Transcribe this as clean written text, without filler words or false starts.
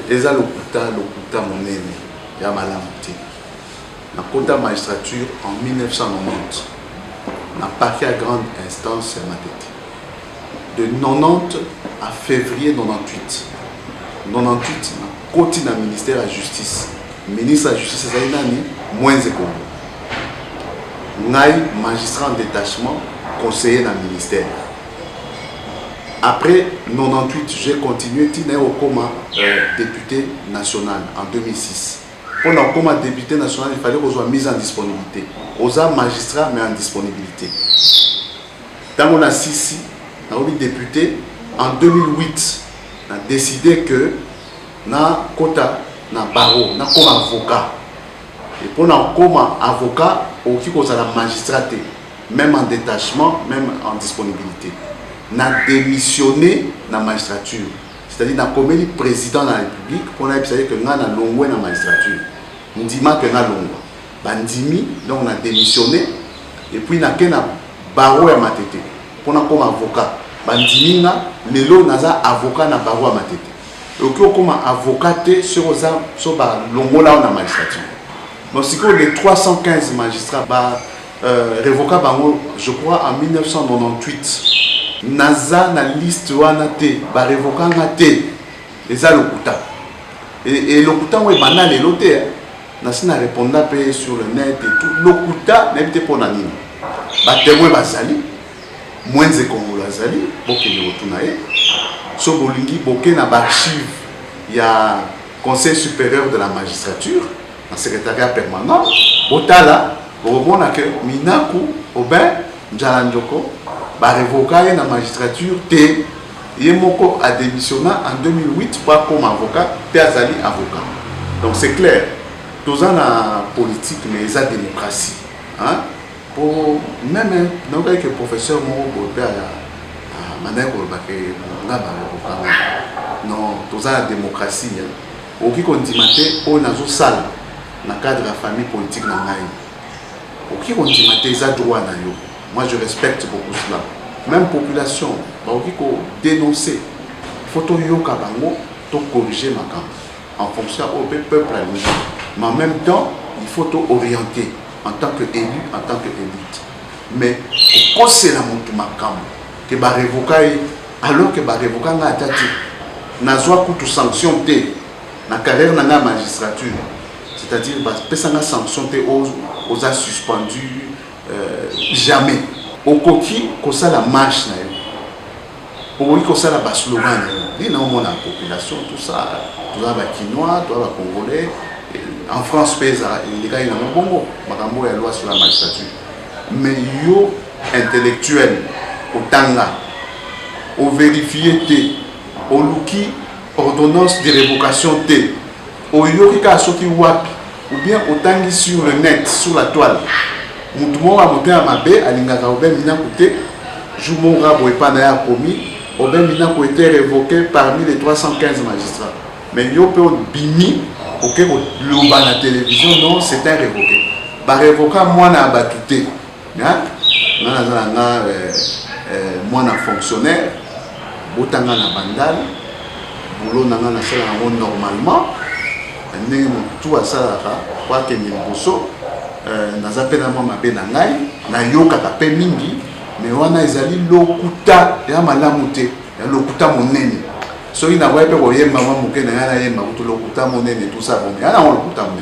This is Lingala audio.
eza lokuta monene ya malamu te. Na kota magistrature en 1990 na parquet à grande instance ya Matete. De 90 à février 98 na koti na ministère de la justice. Ministre de la justice ezali nani Mwenze Kombo. Ngai magistrat en détachement, conseiller dans le ministère. Après 98, j'ai continué au coma député national en 2006. Pour le coma député national, il fallait qu'on soit mis en disponibilité. Aux magistrats, mais en disponibilité. Dans mon assisi, on a député en 2008, on a décidé que na quota, na barreau, na comme avocat. Et pour nous comme avocat, au qui cause la magistrature, même en détachement, même en disponibilité. Na démissionné dans la magistrature. C'est-à-dire na comme le président de la République, pour nous dire que nous avons longué dans la magistrature. Nous disons que nous avons longué. Bandimi, donc on a démissionné. Et puis nous avons barreau à Matete. Pour nous comme avocat. Bandimi, nous avons avocat na barreau à Matete. Et puis comme avocat sur longué là dans la magistrature. Donc, si les 315 magistrats révoqués, je crois, en 1998, Naza na liste wanate, révoqué les alokuta. Et l'okuta est banal et l'auté. Nasina répondant sur le net et tout. L'okuta n'est pas pour nani. Témoin bazali, Mwenze Kombo bazali, boke ni otunae. So bolingi boke na archive, il y a Conseil supérieur de la magistrature. Un secrétariat permanent, Otala, au moment que Minaku, Aubin, Njalandjoko, révoqué dans la magistrature, Yemoko a démissionné en 2008 pas comme avocat, Azali avocat. Donc c'est clair, tous en la politique, mais il y a la démocratie. Hein? Pour même, non que le professeur Moro non, tous en la démocratie. Au qui continue, on a salle. Dans le cadre de la famille politique, qui continue à droit. Moi, je respecte beaucoup cela. Même population, il faut dénoncer. Il faut corriger ma camp en fonction du peuple. Mais en même temps, il faut orienter en tant qu'élu, en tant qu'élite. Mais quand c'est la montre ma camp, que va révoquer, alors que va révoquer na tati, na soit toute sanction dans la carrière de la magistrature. C'est-à-dire que les sanctions aux a suspendus jamais. Au coquille, comme ça la marche, au comme ça la slogan, il y a la population, tout ça, les Quinois, tout les Congolais. En France, les gars, ils ont bon, il y a la loi sur la magistrature. Mais yo intellectuel, au Tanga, au vérifié, au Luki, ordonnance de révocation T. Au Yorika Soki Wapi, ou bien au tangi sur le net, sur la toile. Moutoumon a monté à Mabé, à Lingaka, au Ben Mina Kouté, Joumon Rabo et Panaya commis, au Ben Mina a été révoqué parmi les 315 magistrats. Mais il y a bimi, ok, le bas la télévision, non, c'était révoqué. Bah révoqué, moi, n'a abattuté. Moi, n'a fonctionnaire, Botanga na bandal, boulot n'a normalement. Tout à ça, quoi que nous bosso, nous appelons ma benangai, na yoka kape mingi, mais on a ezali lokuta ya malamute, ya lokuta monene. So il n'a pas pu voir maman mouké na yana yema lokuta monene tout ça bon, yana lokuta monene.